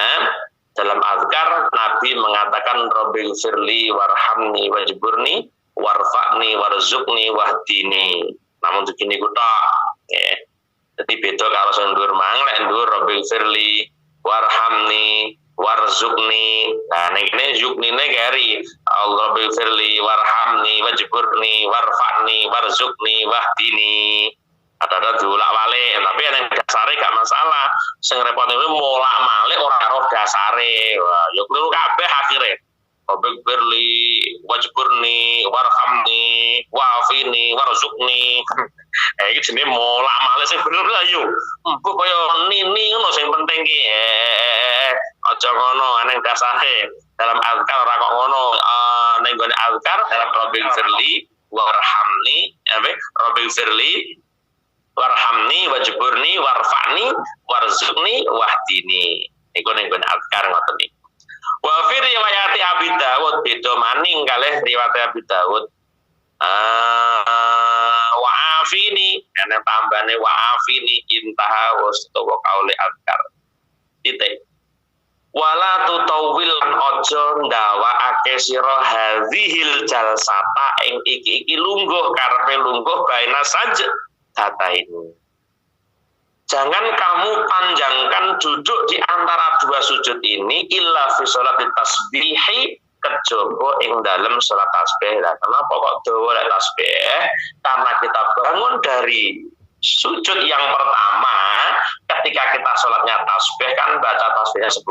dalam azkar Nabi mengatakan Rabbil firli warhamni wajburni warfa'ni warzuqni wahdini. Namun begini kuda ya. Jadi beda kalau sing ndur mang lek ndur Rabbil firli warhamni warzuqni. Nah ini yuknine kari Rabbil firli warhamni wajburni warfa'ni warzuqni wahdini. Ada diulak balik, tapi yang dasare gak masalah. Sing repot itu molak malik ora karo dasare. Wah, yo kuwi kabeh akhire. Rabbil firli wajburni warhamni wa'afini warzuqni. Iki jenenge molak malik sing bener lah yo. Engko kaya nini ngono sing penting ki. Aja ngono aneh dasare. Dalam azkar ora kok ngono. Ning gone azkar dalam Rabbil firli warhamni, Rabbil firli warhamni wajburni warfa'ni warzuqni wahdini. Iku ning gone azkar ngoten iki. Wa fi riwayat Abi Dawud beda maning kalih riwayat Abi Dawud. Wa afini ana tambane wa afini intaha wastawa qauli azkar. Titik. Wala tutawil ojo ndawakake sira hadzihil jalsata ing iki lungguh karepe lungguh baina saja data ini. Jangan kamu panjangkan duduk di antara dua sujud ini illa fi sholati tasbihi kejaba ing dalam salat tasbih. Lah kenapa kok dawa tasbih? Karena kita bangun dari sujud yang pertama ketika kita sholatnya tasbih kan baca tasbihnya 10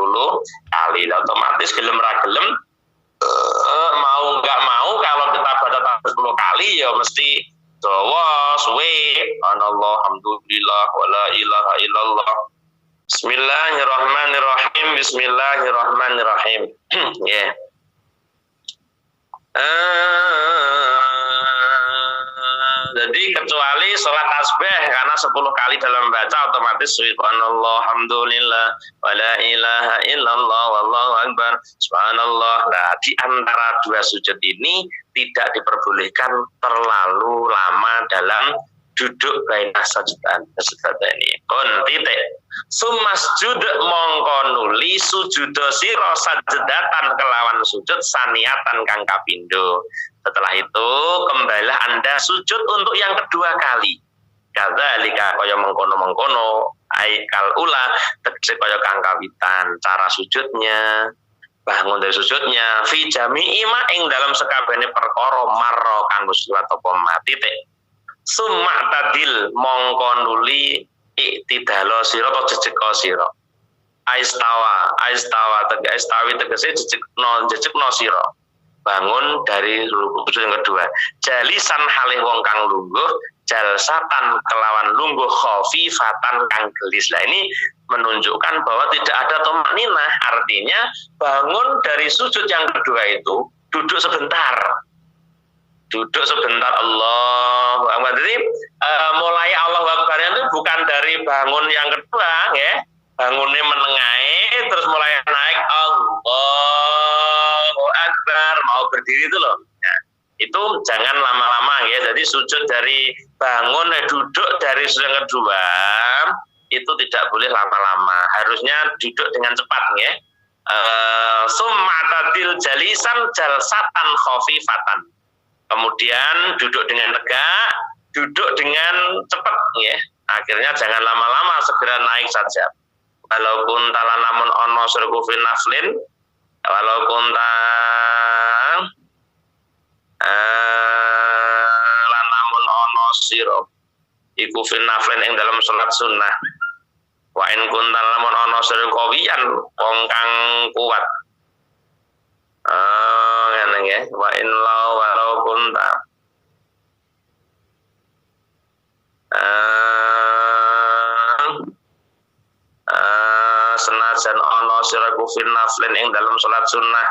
kali. Lah otomatis gelem ra gelem mau nggak mau kalau kita baca tasbih 10 kali ya mesti dawa we anallah hamdulillah wala ilaha illallah. Bismillahirrahmanirrahim. Bismillahirrahmanirrahim. Ya. Jadi kecuali sholat tasbih karena 10 kali dalam baca otomatis subhanallah hamdulillah wala ilaha illallah wallahu akbar subhanallah. Nah, di antara dua sujud ini tidak diperbolehkan terlalu lama dalam duduk baina sajudan ini. Kon titik. Sumasjud mongko nuli sujudo sira sajdatan kelawan sujud saniatan kang kapindo. Setelah itu kembalilah Anda sujud untuk yang kedua kali. Kadzalika kaya mengkono-mengkono aikal ula tegese kaya kang kawitan cara sujudnya. Bangun dari sujudnya fi jami'i ma ing dalam sekabehane perkara marra kanggo salat apa titik. Summa tadil mongko nuli iktidalo sira atau jejeka sira. Aistawa tegese jejekno sira. Bangun dari sujud yang kedua. Jalisan halih wong kang lungguh, jalsatan kelawan lungguh khafifatan kang gelis. Lah ini menunjukkan bahwa tidak ada tumakninah, artinya bangun dari sujud yang kedua itu duduk sebentar. Duduk sebentar Allahu Akbar. Jadi mulai Allahu Akbar itu bukan dari bangun yang kedua ya. Bangunnya menengahi terus mulai naik Allahu Akbar mau berdiri itu loh. Nah, itu jangan lama-lama ya. Jadi sujud dari bangun duduk dari sujud yang kedua itu tidak boleh lama-lama. Harusnya duduk dengan cepat ya. Summa tadil jalisan jalsatan khafifatan. Kemudian duduk dengan tegak, duduk dengan cepat ya. Akhirnya jangan lama-lama, segera naik saja. Walaupun tala namun ono surku fin naflin, walaupun namun ono siro iku fin naflin ing dalam salat sunnah. Wa in kuntal lamun ono sira kawiyan wong kang kuat. Ngene nggih, wa in walau kunta. Senajan ono sira kufin naflin ing dalam salat sunnah.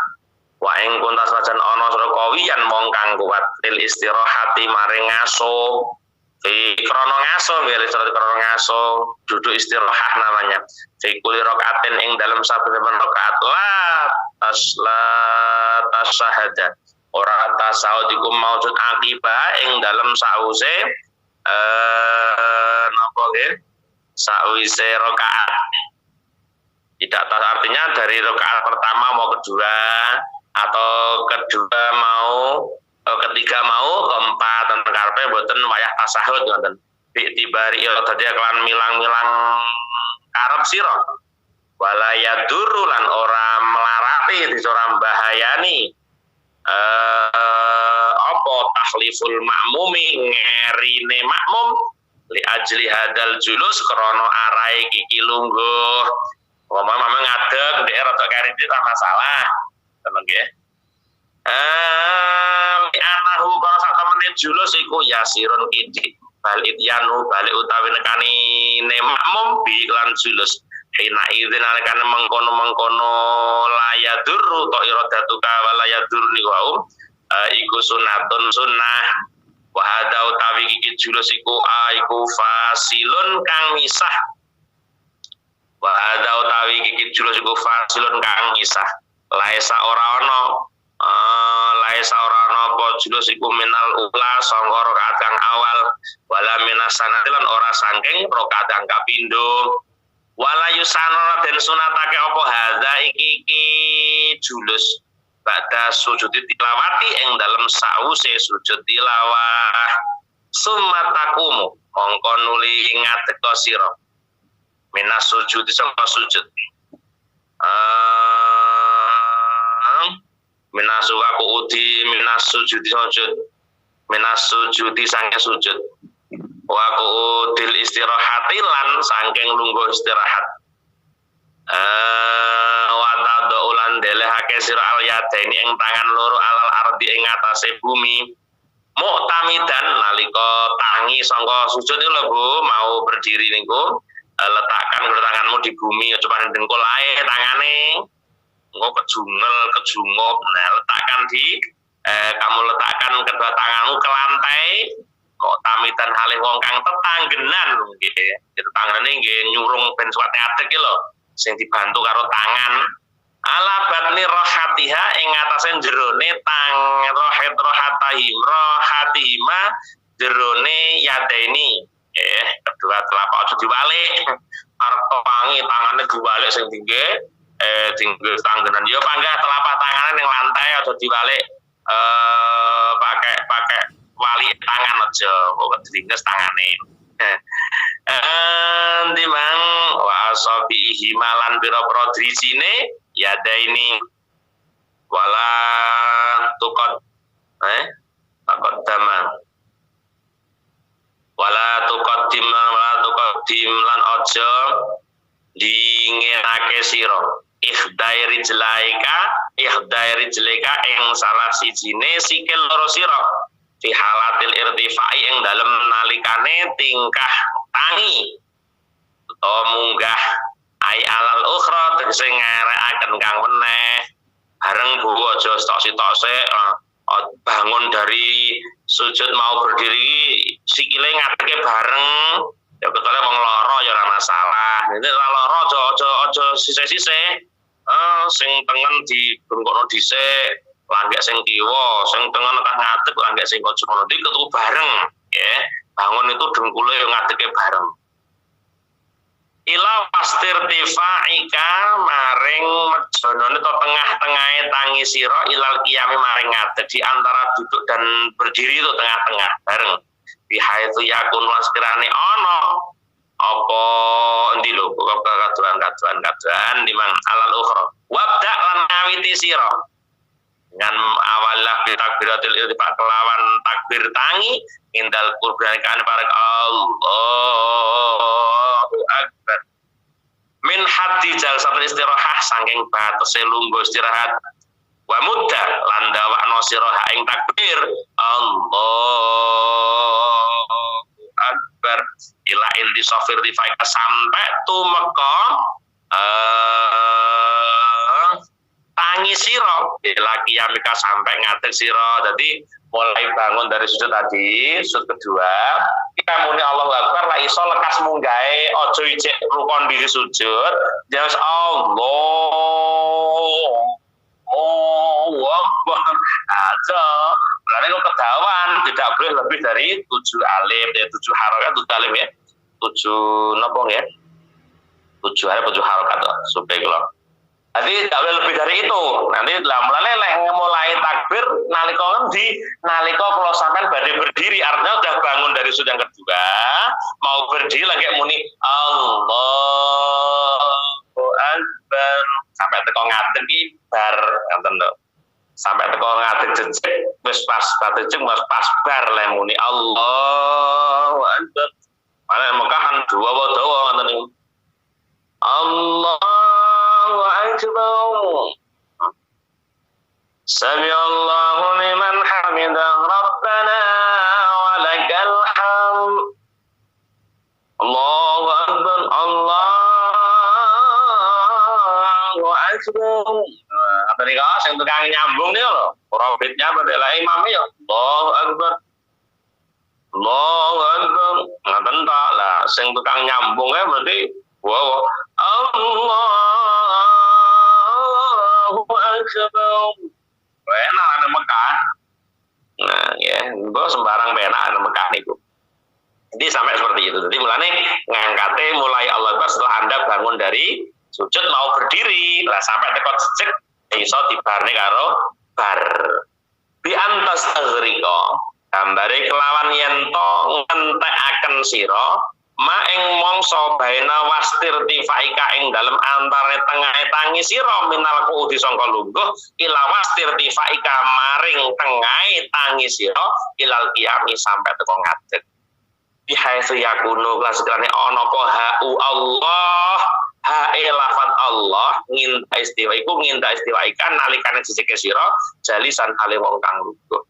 Wa ing kunta senajan ono sira kawiyan wong kang kuat lil istirahati maring ngaso. Krono ngaso, biar krono ngaso, duduk istirahat namanya. Fikuli rokaatin ing dalam saben rokaat tasahada. Ora tasawud iku maujud akibah ing dalam sause napa nggih? Sause rokaat. Tidak tahu artinya dari rokaat pertama mau kedua atau kedua mau ketiga mau keempat dan karepe mboten wayah tasahud ngoten. Tibari ya dadi kelan milang-milang karep sira. Wala yadurru lan ora melarati ora bahayani apa tahliful ma'mumi ngerine makmum li ajli hadal julus krana arahe iki lungguh. Mama ngadeg ndek rada kari iki masalah. Temen nggih. Anahu kalau sak temene julus iku yasirun kidik balik yanu balik utawi nekani makmum bi lan julus hina idzin alkan mengkono layadur to iradatuka walayadur niku iku sunatun sunnah wa hada utawi iki julus iku fasilun kang misah wa hada utawi iki julus iku fasilun kang misah laisa ora ono laisa ora napa julus iku minal ula sangka rakaat kang awal wala minasanati lan ora saking rakaat kang kapindho wala yusana den sunatake apa hadza iki julus badha sujud tilawati ing dalem sause sujud tilawah sumatakumu mongko nuli ngadeka sira minas sujud sangka sujud minasu aku udi minas sujudi sange sujud wa aku udil istirahati lan saking lungguh istirahat wa tadau ulan delehake sira al yadaini ing tangan loro alal ardi ing atase bumi muktamidan nalika tangi sangka sujud itu lho Bu, mau berdiri niku letakkan kedua tanganmu di bumi, coba dengkul ae tangane. Engko kejungop. Nah, letakkan kamu letakkan kedua tanganmu ke lantai. Kok tamitan halih wong kang tetanggenan nggih. Tetanggane nggih nyurung ben suwat ngadeg iki lho, sing dibantu karo tangan. Ala batni rohatiha ing atase jerone rohatihima jerone yadaini. Kedua telapak aja diwalik. Arep tangi tangane diwalik sing tinggi tinggi tanggenan. Ya panggah telapak tangane ning lantai aja diwalik pakai wali tangan aja kok dringes tangane. Dimang wa asabi himalan pira-pira drijine yada ini wala tukot dim lan aja dingenake sira ikhdairi jelaika ing salah sijine sikil loro sira fi halatil irtifai ing dalem nalikane tingkah tangi utawa munggah ai alal ukhra tegese ngarekaken kang meneh bareng Bu aja stok-stokse bangun dari sujud mau berdiri sikile ngadeke bareng ya betulnya wong loro ya ora masalah. Ini loro aja sisih-sisih. Sing tengen dibengkokno dhisik, langgek sing kiwa, sing tengen kan ngadeg langgek sing aja ngono iki ketu bareng, ya. Bangun itu dengkule yo ngadege bareng. Ila pastirtifaika maring mejonone to tengah-tengahe tangi sira ilal qiyami maring ngadeg di antara duduk dan berdiri itu tengah-tengah bareng. Bihaitsu yakun waskirane ana apa endi lho kaduan di mang alal ukhra wabda lan ngawiti sira dengan awalah takbiratul irtifa kelawan takbir tangi indal qurban kan para Allahu akbar min haddi jalsatul istirahah saking batese lungguh istirahat wa mudda lan dawakno sira ing takbir Allahu akbar ila inti sofir difaika sampai tumeka tangi siro lagi yamika sampai ngadeg siro. Jadi mulai bangun dari sujud tadi, sujud kedua kita muni Allahu Akbar la iso lekas munggahe ojo ijek rukun diri sujud jangan Allah aja berarti kalau kedawan tidak boleh lebih dari 7 alif ya 7 harokat 7 alif ya 7 nopong ya 7 alif 7 harokat supaya kalau jadi tidak boleh lebih dari itu. Nanti mulai mulai takbir nalika ngendi nalika kalau sampai badhe berdiri artinya sudah bangun dari sujud yang kedua mau berdiri lagi muni Allahu Akbar sampai teko ngadeg iki bar ngoten lho. Sampai teko ngadeg jejeg wis pas batejeng wis pas bar le muni Allahu Akbar. Ana mekahan dawa-dawa ngoten niku. Allahu Akbar. Sami'allahu liman hamidah Rabbana wa lakal hamd. Allahu Akbar. Allahu Akbar. Apa nih kau yang tukang nyambung nih loh. Profitnya adalah imamnya ya. Allahu Akbar. Allahu Akbar. Nggak tentak lah. Yang tukang nyambungnya berarti wow. Allahu Akbar. Enak ada Mekah. Nah ya, gue sembarang enak ada Mekah itu. Jadi sampai seperti itu. Jadi mulanya ngangkate mulai Allah Akbar setelah Anda bangun dari sujud mau berdiri. Lah sampai tekot jejeg iso dibarne karo bar. Bi antas aghrika. Gambare kelawan yen to ngentekaken sira ma ing mangsa baina wastirtifaika ing dalem antare tengahe tangi sira minal kuudi sangka lungguh ila wastirtifaika maring tengahe tangi sira ilal qiyami sampai teko ngadeg bihaitsu yakunu klasikane ana apa ha'u Allah ha'e lafat Allah nginta istiwa iku nginta istiwa ikan nalikane jejeke sira jalisan hale wong kang lungguh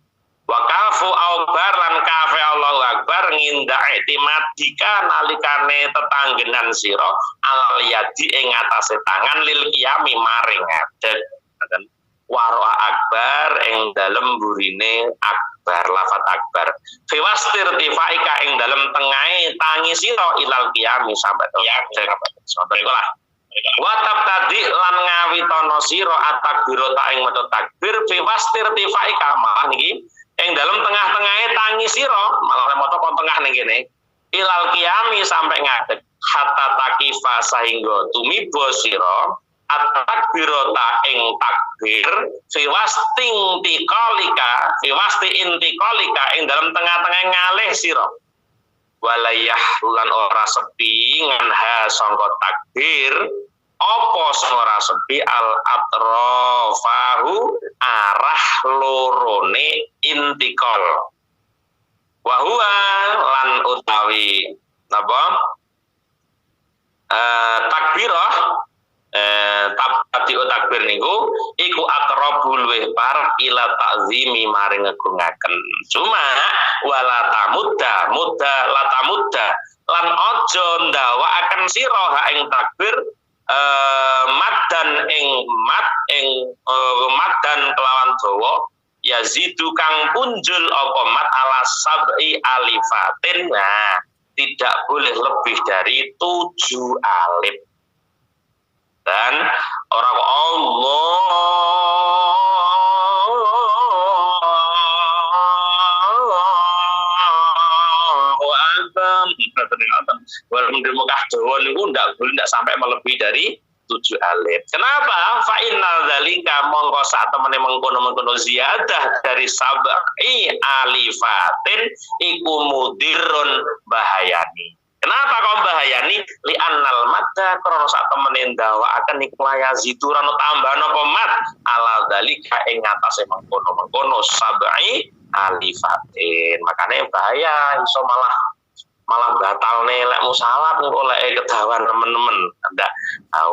Wa kafu aubar lan kafe Allahu akbar ngindak iktimadika nalikane tetanggenan sira alal yadi ing atase tangan lil qiyami maring ngadeg. Waro'a akbar ing dalem burine akbar lafat akbar fi wastirtifaika ing dalem tengahe tangi sira ilal qiyami sampai ngadeg. Sampai iku lah. Watab tadi lan ngawitono sira atakbiro ta ing maca takbir fi wastirtifaika malah niki ing dalam tengah-tengahe tangi sira malah maca kon tengah ning kene ilal qiyami sampai ngadeg hatta takifa sahingga tumiba sira at-takbirata ing takbir fi wasti intiqalika ing dalam tengah-tengah ngalih sira walayah lan ora sepi nganha sangka takbir apa ora sepi al atrafahu arah lorone intikal wa huwa lan utawi napa takbirah takbir niku iku aqrabul luweh parek ila ta'zimi maring ngegungaken cuma wala tamudda lan aja ndawakaken sira ha ing takbir maddan kelawan dawa yazidu kang punjul apa mat ala sab'i alifatin nah tidak boleh lebih dari 7 alif dan orang walaupun di Mekah Jawa niku ndak sampai melebihi dari 7 alif. Kenapa? Fa innal dzalika mongko sak temene mengkono-mengkono ziyadah dari sab'i alifatin iku mudirun bahayani. Kenapa kau bahayani? Li annal madda krana sak temene ndawakaken iku yazidurano tambah napa mat ala dzalika ing atase mengkono-mengkono sab'i alifatin. Makanya bahaya iso malah batal nih lek musalat engko lek kedawan teman-teman. Ndak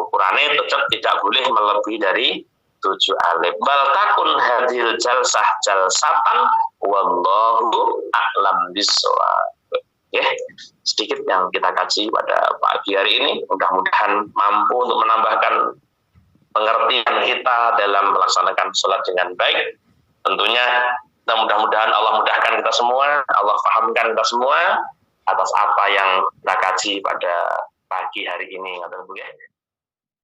ukurannya tetap tidak boleh melebihi dari 7 alif. Bal takun hadil jalsatan wallahu a'lam bissawab. Ya, sedikit yang kita kaji pada pagi hari ini. Mudah-mudahan mampu untuk menambahkan pengertian kita dalam melaksanakan sholat dengan baik. Tentunya mudah-mudahan Allah mudahkan kita semua, Allah fahamkan kita semua atas apa yang kita kaji pada pagi hari ini.